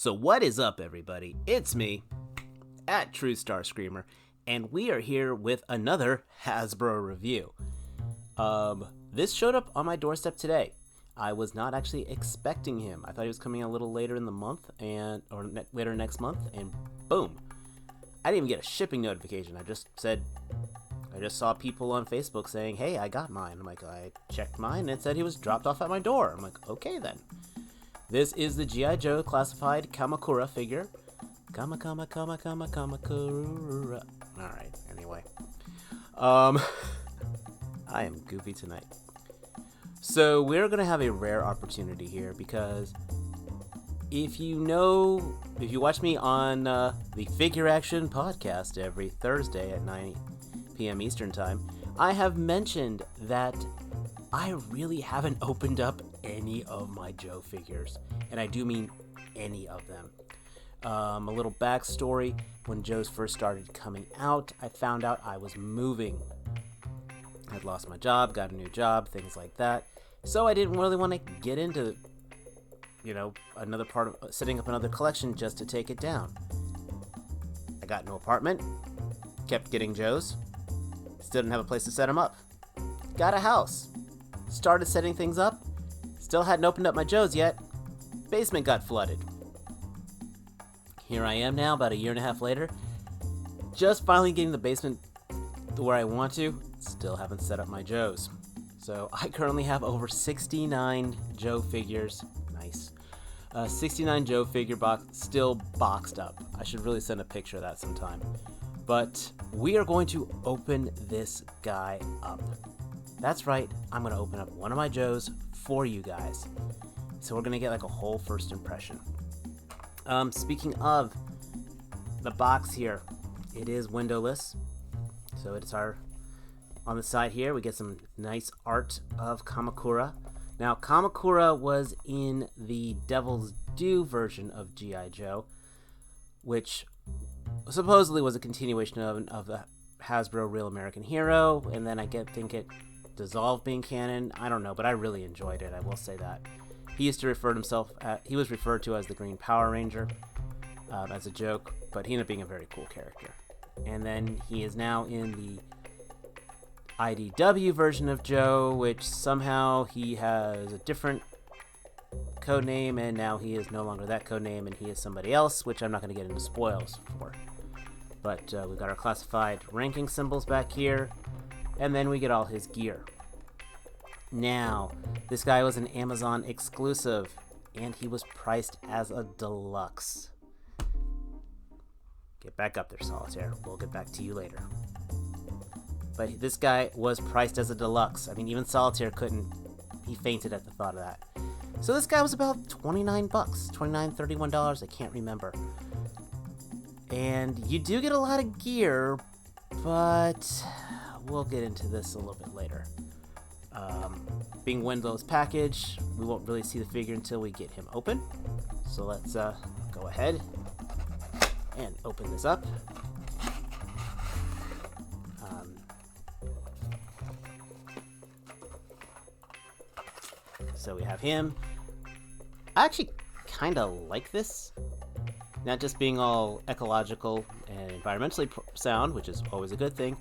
So what is up, everybody? It's me, at True Star Screamer, and we are here with another Hasbro review. This showed up on my doorstep today. I was not actually expecting him. I thought he was coming a little later in the month, later next month, and boom. I didn't even get a shipping notification. I just saw people on Facebook saying, hey, I got mine. I'm like, I checked mine, and it said he was dropped off at my door. I'm like, okay then. This is the G.I. Joe classified Kamakura figure. Kamakura. Alright, anyway. I am goofy tonight. So we're going to have a rare opportunity here because if you watch me on the Figure Action podcast every Thursday at 9 p.m. Eastern Time, I have mentioned that I really haven't opened up any of my Joe figures, and I do mean any of them. A little backstory: when Joe's first started coming out, I found out I was moving. I'd lost my job, got a new job, things like that. So I didn't really want to get into, another part of setting up another collection just to take it down. I got no apartment, kept getting Joes, still didn't have a place to set them up. Got a house, started setting things up, still hadn't opened up my Joes yet. Basement got flooded. Here I am now, about a year and a half later, just finally getting the basement to where I want to. Still haven't set up my Joes. So I currently have over 69 Joe figures. Nice. 69 Joe figure box, still boxed up. I should really send a picture of that sometime. But we are going to open this guy up. That's right, I'm going to open up one of my Joes for you guys. So we're going to get like a whole first impression. Speaking of the box here, it is windowless. So it's on the side here, we get some nice art of Kamakura. Now, Kamakura was in the Devil's Due version of G.I. Joe, which supposedly was a continuation of the Hasbro Real American Hero, and then I think it dissolved being canon. I don't know, but I really enjoyed it, I will say that. He used to he was referred to as the Green Power Ranger as a joke, but he ended up being a very cool character. And then he is now in the IDW version of Joe, which somehow he has a different code name, and now he is no longer that code name, and he is somebody else, which I'm not going to get into spoils for. But we've got our classified ranking symbols back here, and then we get all his gear. Now, this guy was an Amazon exclusive, and he was priced as a deluxe. Get back up there, Solitaire. We'll get back to you later. But this guy was priced as a deluxe. I mean, even Solitaire he fainted at the thought of that. So this guy was about $29, $31, I can't remember. And you do get a lot of gear, but we'll get into this a little bit later. Being Window's package, we won't really see the figure until we get him open. So let's go ahead and open this up. So we have him. I actually kind of like this. Not just being all ecological and environmentally sound, which is always a good thing.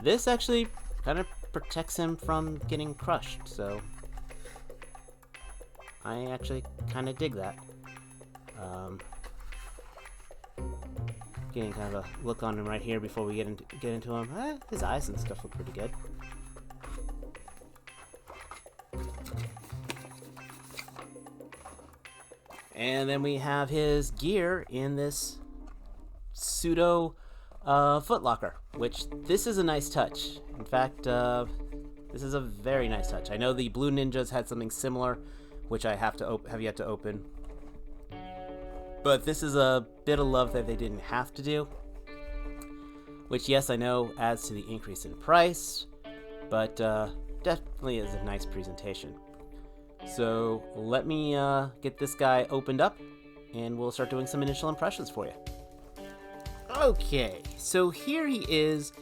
This actually kind of protects him from getting crushed, so I actually kind of dig that. Getting kind of a look on him right here before we get into him. His eyes and stuff look pretty good. And then we have his gear in this pseudo footlocker, which this is a nice touch. In fact, this is a very nice touch. I know the Blue Ninjas had something similar, which I have yet to open. But this is a bit of love that they didn't have to do. Which, yes, I know adds to the increase in price, but definitely is a nice presentation. So let me get this guy opened up, and we'll start doing some initial impressions for you. Okay, so here he is,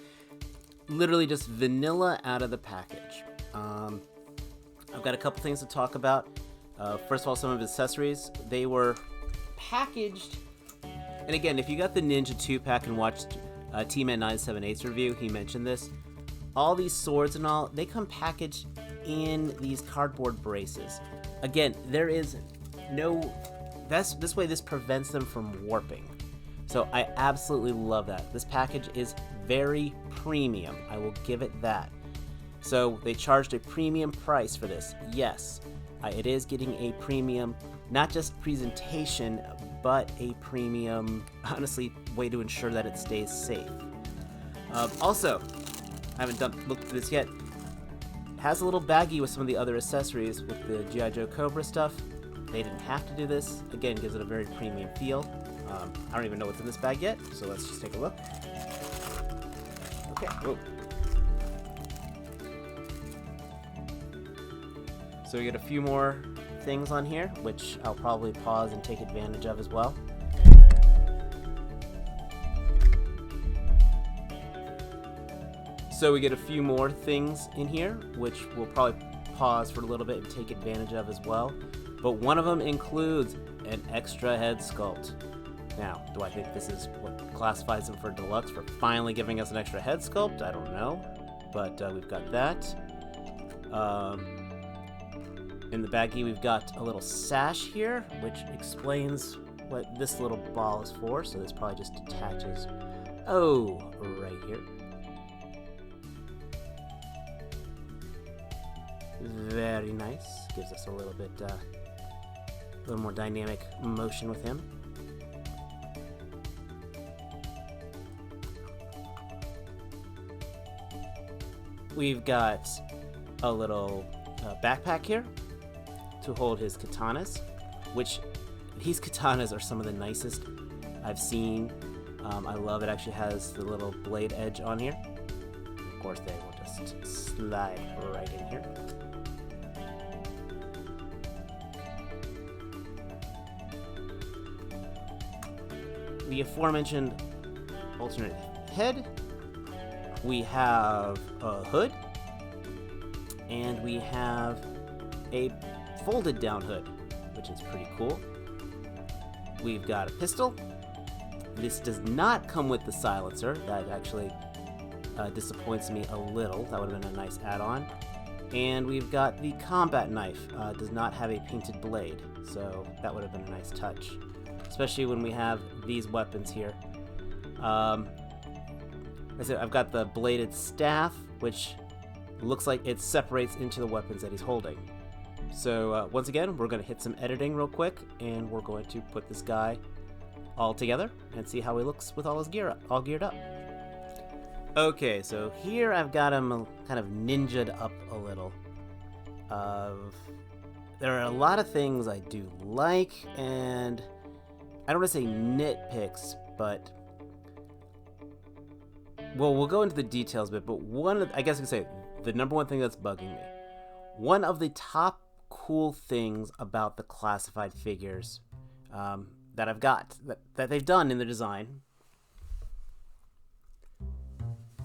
literally just vanilla out of the package. I've got a couple things to talk about. First of all, some of his accessories, they were packaged. And again, if you got the Ninja 2-pack and watched T-Man 978's review, he mentioned this. All these swords and all, they come packaged in these cardboard braces. Again, there is no... This way this prevents them from warping. So I absolutely love that. This package is very premium. I will give it that. So they charged a premium price for this. Yes, it is getting a premium, not just presentation, but a premium, honestly, way to ensure that it stays safe. Also, I haven't looked at this yet. It has a little baggie with some of the other accessories with the G.I. Joe Cobra stuff. They didn't have to do this. Again, gives it a very premium feel. I don't even know what's in this bag yet, so let's just take a look. Okay. Whoa. So we get a few more things on here, which I'll probably pause and take advantage of as well. So we get a few more things in here, which we'll probably pause for a little bit and take advantage of as well. But one of them includes an extra head sculpt. Now, do I think this is what classifies them for deluxe, for finally giving us an extra head sculpt? I don't know. But we've got that. In the baggie, we've got a little sash here, which explains what this little ball is for. So this probably just attaches, right here. Very nice. Gives us a little bit, a little more dynamic motion with him. We've got a little backpack here to hold his katanas, which these katanas are some of the nicest I've seen. I love it. Actually has the little blade edge on here. Of course, they will just slide right in here. The aforementioned alternate head. We have a hood, and we have a folded down hood, which is pretty cool. We've got a pistol. This does not come with the silencer. That actually disappoints me a little. That would have been a nice add-on. And we've got the combat knife. Does not have a painted blade, so that would have been a nice touch, especially when we have these weapons here. I said I've got the bladed staff, which looks like it separates into the weapons that he's holding. So once again, we're going to hit some editing real quick, and we're going to put this guy all together and see how he looks with all his gear all geared up. Okay, so here I've got him kind of ninja'd up a little. There are a lot of things I do like, and I don't want to say nitpicks, but well, we'll go into the details a bit, but I guess I can say the number one thing that's bugging me. One of the top cool things about the classified figures that I've got, that they've done in the design.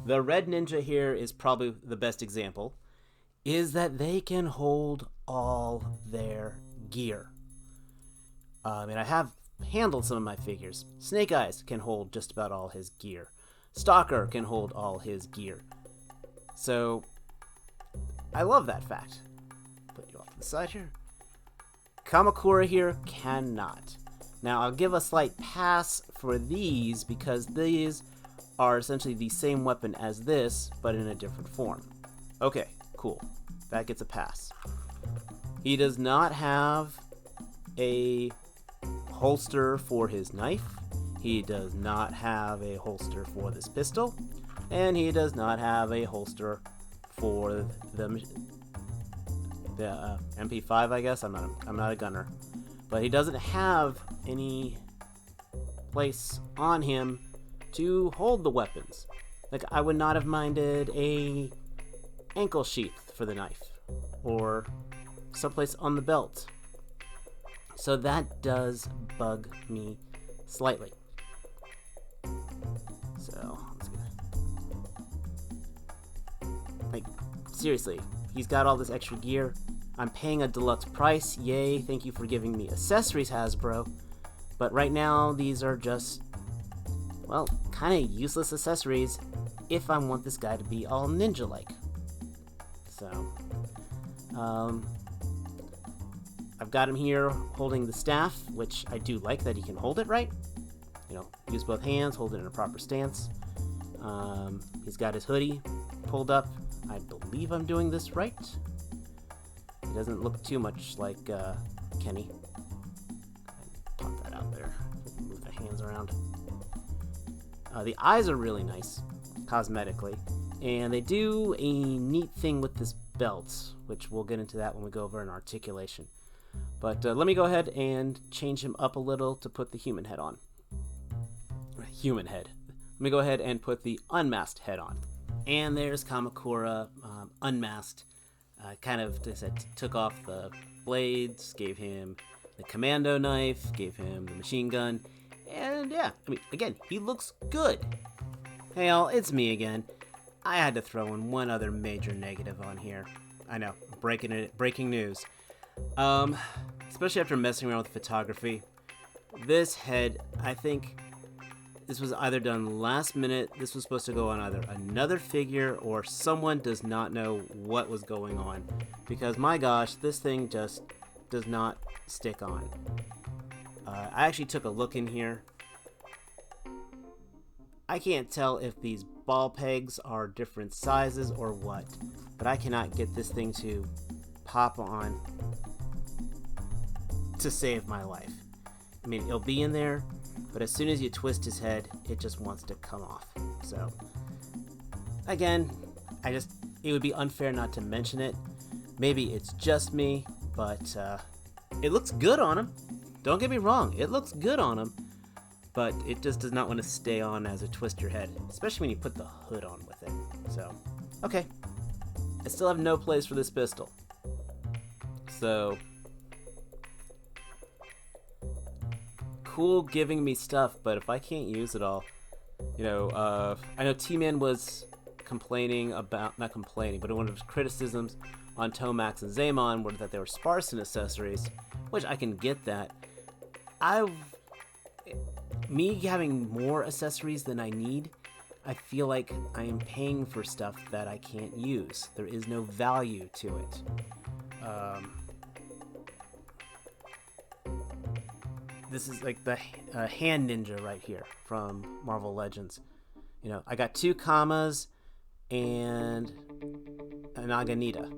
The Red Ninja here is probably the best example, is that they can hold all their gear. And I have handled some of my figures. Snake Eyes can hold just about all his gear. Stalker can hold all his gear. So, I love that fact. Put you off to the side here. Kamakura here cannot. Now, I'll give a slight pass for these because these are essentially the same weapon as this, but in a different form. Okay, cool. That gets a pass. He does not have a holster for his knife. He does not have a holster for this pistol, and he does not have a holster for the MP5, I guess. I'm not a gunner, but he doesn't have any place on him to hold the weapons. Like, I would not have minded a ankle sheath for the knife, or someplace on the belt. So that does bug me slightly. So, let's get... Like, seriously, he's got all this extra gear. I'm paying a deluxe price. Yay, thank you for giving me accessories, Hasbro. But right now, these are just, well, kind of useless accessories if I want this guy to be all ninja-like. So, I've got him here holding the staff, which I do like that he can hold it right. You know, use both hands, hold it in a proper stance. He's got his hoodie pulled up. I believe I'm doing this right. He doesn't look too much like Kenny. Pop that out there. Move the hands around. The eyes are really nice, cosmetically. And they do a neat thing with this belt, which we'll get into that when we go over an articulation. But let me go ahead and change him up a little to put the human head on. Human head. Let me go ahead and put the unmasked head on. And there's Kamakura, unmasked. Kind of just took off the blades, gave him the commando knife, gave him the machine gun. And yeah, I mean, again, he looks good. Hey all, it's me again. I had to throw in one other major negative on here. I know, breaking news. Especially after messing around with photography. This head, I think this was either done last minute. This was supposed to go on either another figure or someone does not know what was going on. Because my gosh, this thing just does not stick on. I actually took a look in here. I can't tell if these ball pegs are different sizes or what, but I cannot get this thing to pop on to save my life. I mean, it'll be in there, but as soon as you twist his head, it just wants to come off. So, again, it would be unfair not to mention it. Maybe it's just me, but it looks good on him. Don't get me wrong, it looks good on him, but it just does not want to stay on as a twist your head, especially when you put the hood on with it. So, okay. I still have no place for this pistol. So, cool giving me stuff, but if I can't use it all, you know, I know T-Man was complaining about, not complaining, but one of his criticisms on Tomax and Zaymon were that they were sparse in accessories, which I can get that. Me having more accessories than I need, I feel like I am paying for stuff that I can't use. There is no value to it. This is like the hand ninja right here from Marvel Legends. You know, I got 2 commas and a Naginata.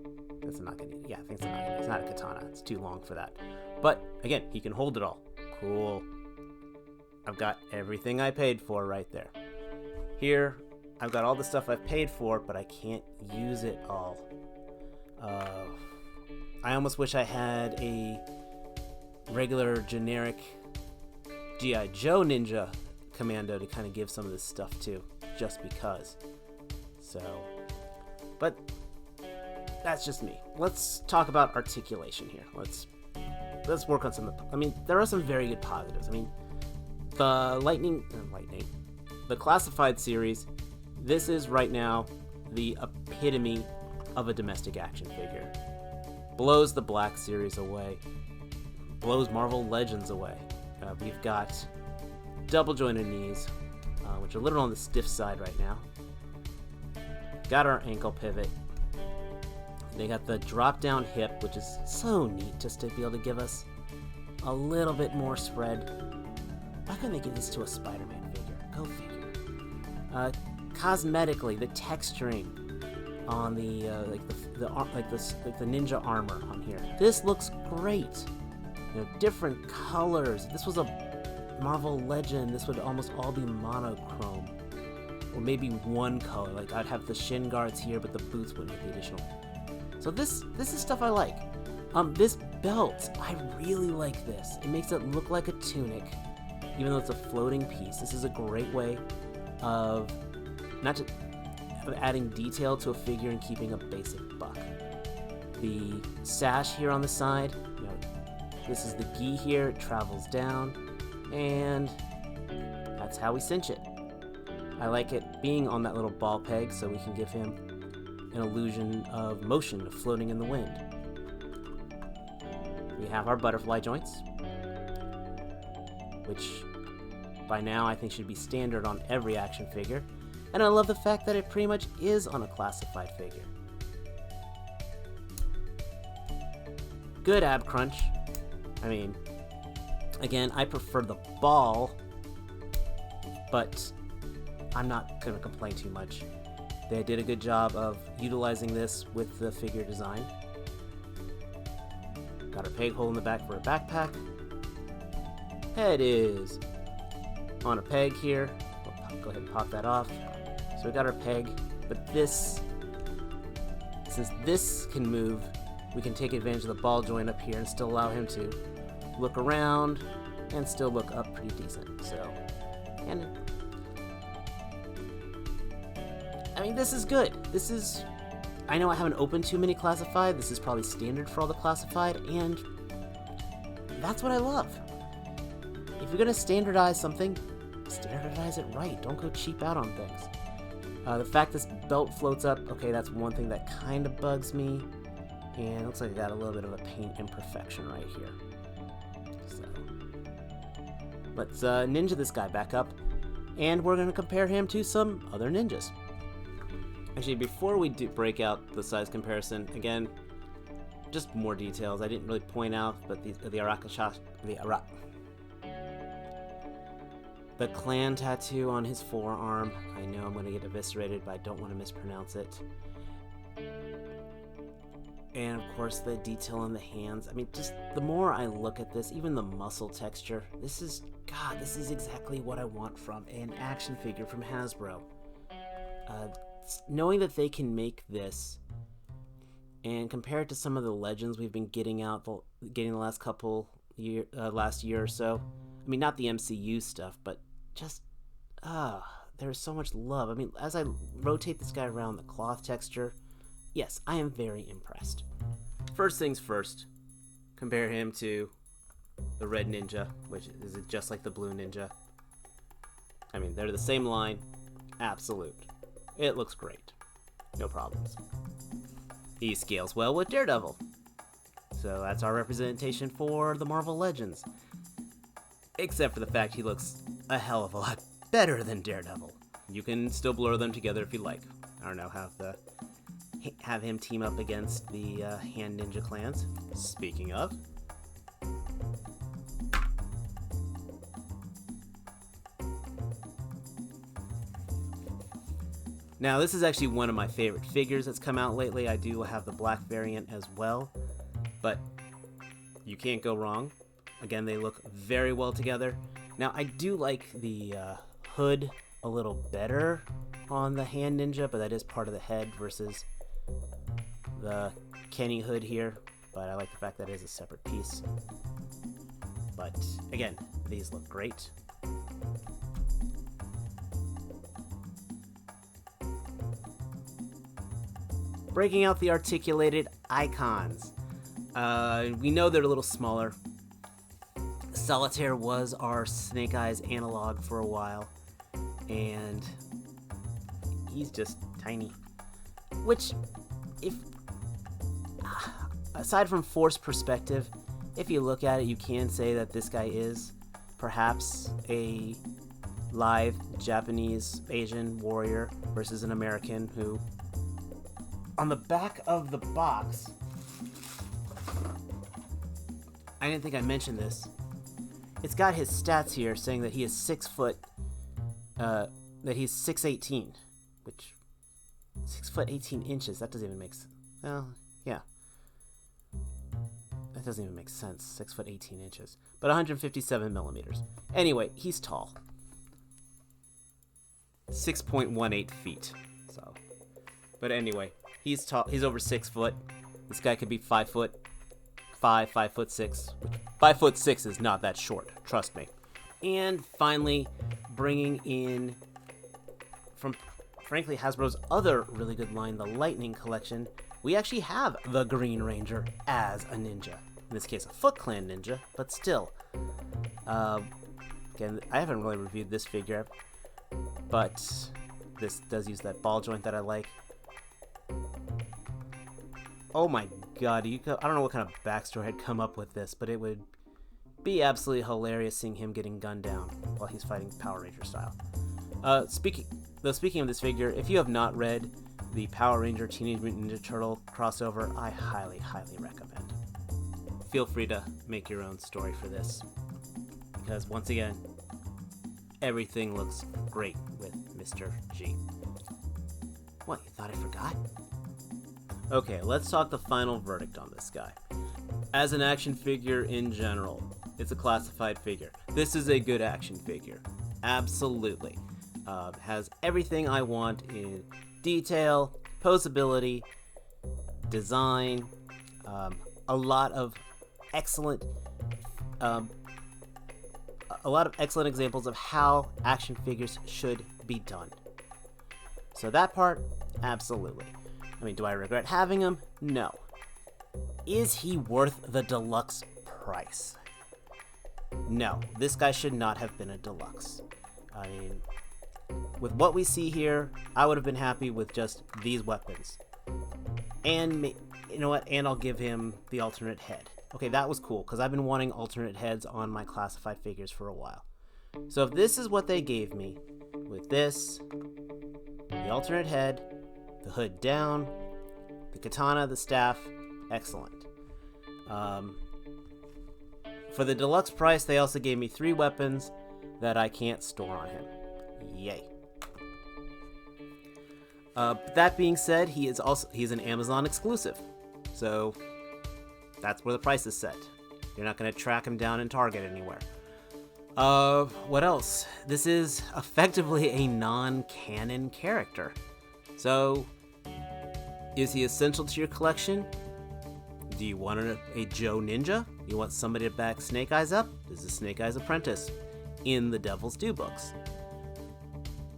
That's a Naginata. Yeah, I think it's a Naginata. It's not a katana. It's too long for that. But again, he can hold it all. Cool. I've got everything I paid for right there. Here, I've got all the stuff I've paid for, but I can't use it all. I almost wish I had a regular generic G.I. Joe Ninja Commando to kind of give some of this stuff to, just because. So, but that's just me. Let's talk about articulation here. Let's work on some. I mean, there are some very good positives. I mean, the Classified series. This is right now the epitome of a domestic action figure. Blows the Black series away. Blows Marvel Legends away. We've got double jointed knees, which are a little on the stiff side right now. Got our ankle pivot. They got the drop down hip, which is so neat just to be able to give us a little bit more spread. Why couldn't they give this to a Spider-Man figure? Go figure. Cosmetically, the texturing on the ninja armor on here. This looks great. You know, different colors. If this was a Marvel Legend, this would almost all be monochrome, or maybe one color. Like I'd have the shin guards here, but the boots wouldn't get the additional. So this is stuff I like. This belt, I really like this. It makes it look like a tunic, even though it's a floating piece. This is a great way of adding detail to a figure and keeping a basic buck. The sash here on the side, you know, this is the gi here, it travels down, and that's how we cinch it. I like it being on that little ball peg so we can give him an illusion of motion, of floating in the wind. We have our butterfly joints. which by now I think should be standard on every action figure. And I love the fact that it pretty much is on a classified figure. Good ab crunch. I mean, again, I prefer the ball, but I'm not going to complain too much. They did a good job of utilizing this with the figure design. Got our peg hole in the back for a backpack. Head is on a peg here. We'll go ahead and pop that off. So we got our peg, but this, since this can move, we can take advantage of the ball joint up here and still allow him to look around and still look up pretty decent. So, and I mean, this is good. This is, I know I haven't opened too many classified. This is probably standard for all the classified, and that's what I love. If you're gonna standardize something, standardize it right. Don't go cheap out on things. The fact this belt floats up, okay, that's one thing that kind of bugs me. And it looks like I got a little bit of a paint imperfection right here. So let's ninja this guy back up, and we're gonna compare him to some other ninjas. Actually, before we do break out the size comparison, again, just more details. I didn't really point out, but the clan tattoo on his forearm. I know I'm gonna get eviscerated, but I don't want to mispronounce it. And of course the detail on the hands. I mean, just the more I look at this, even the muscle texture, this is exactly what I want from an action figure from Hasbro. Knowing that they can make this and compare it to some of the legends we've been getting the last last year or so. I mean, not the MCU stuff, but just there's so much love. I mean, as I rotate this guy around, the cloth texture, yes, I am very impressed. First things first, compare him to the red ninja, which is just like the blue ninja. I mean, they're the same line. Absolute. It looks great. No problems. He scales well with Daredevil. So that's our representation for the Marvel Legends. Except for the fact he looks a hell of a lot better than Daredevil. You can still blur them together if you like. I don't know, have him team up against the Hand Ninja clans. Speaking of, now this is actually one of my favorite figures that's come out lately. I do have the black variant as well, but you can't go wrong. Again, they look very well together. Now I do like the hood a little better on the Hand Ninja, but that is part of the head versus the Kenny hood here, but I like the fact that it is a separate piece. But again, these look great. Breaking out the articulated icons. We know they're a little smaller. Solitaire was our Snake Eyes analog for a while, and he's just tiny. Which, if aside from forced perspective, if you look at it, you can say that this guy is perhaps a live Japanese Asian warrior versus an American who, on the back of the box, I didn't think I mentioned this. It's got his stats here saying that he is 6 foot, that he's 6'18", which 6 foot 18 inches. That doesn't even make sense. Well, yeah. That doesn't even make sense. 6 foot 18 inches. But 157 millimeters. Anyway, he's tall. 6.18 feet. So, but anyway, he's tall. He's over 6 foot. This guy could be 5 foot 5, 5'6". 5'6" is not that short. Trust me. And finally, bringing in from, frankly, Hasbro's other really good line, the Lightning Collection, we actually have the Green Ranger as a ninja. In this case, a Foot Clan ninja, but still. Again, I haven't really reviewed this figure, but this does use that ball joint that I like. Oh my god, I don't know what kind of backstory I'd come up with this, but it would be absolutely hilarious seeing him getting gunned down while he's fighting Power Ranger style. Speaking of this figure, if you have not read the Power Ranger Teenage Mutant Ninja Turtle crossover, I highly, highly recommend. Feel free to make your own story for this, because once again, everything looks great with Mr. G. What, you thought I forgot? Okay, let's talk the final verdict on this guy. As an action figure in general, it's a classified figure. This is a good action figure. Absolutely. Has everything I want in detail, posability, design, a lot of excellent examples of how action figures should be done. So that part, absolutely. I mean, do I regret having him? No. Is he worth the deluxe price? No, this guy should not have been a deluxe. I mean, with what we see here, I would have been happy with just these weapons. And, you know what, and I'll give him the alternate head. Okay, that was cool, because I've been wanting alternate heads on my classified figures for a while. So if this is what they gave me, with this, the alternate head, the hood down, the katana, the staff, excellent. For the deluxe price, they also gave me 3 weapons that I can't store on him. Yay. That being said, he's an Amazon exclusive, so that's where the price is set. You're not going to track him down in Target anywhere. What else? This is effectively a non-canon character. So, is he essential to your collection? Do you want a Joe Ninja? You want somebody to back Snake Eyes up? This is Snake Eyes' apprentice in the Devil's Due books.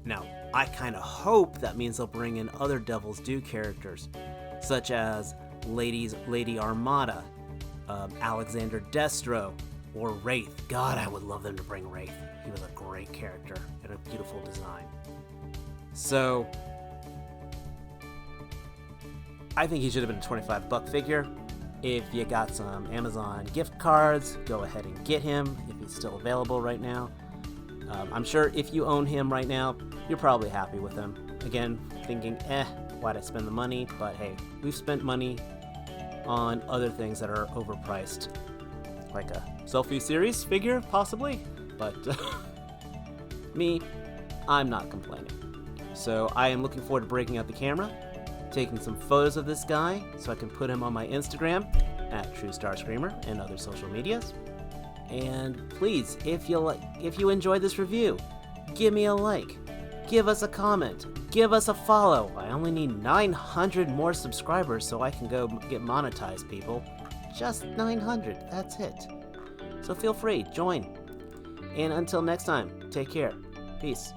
Now, I kind of hope that means they'll bring in other Devil's Due characters, such as Lady Armada, Alexander Destro, or Wraith. God, I would love them to bring Wraith. He was a great character and a beautiful design. So, I think he should have been a $25 figure. If you got some Amazon gift cards, go ahead and get him if he's still available right now. I'm sure if you own him right now, you're probably happy with him. Again, thinking, why'd I spend the money? But hey, we've spent money on other things that are overpriced, like a Selfie Series figure, possibly. But me, I'm not complaining. So I am looking forward to breaking out the camera, taking some photos of this guy so I can put him on my Instagram at TrueStarScreamer and other social medias. And please, if you enjoyed this review, give me a like, give us a comment, give us a follow. I only need 900 more subscribers so I can go get monetized, people. Just 900, that's it. So feel free, join. And until next time, take care. Peace.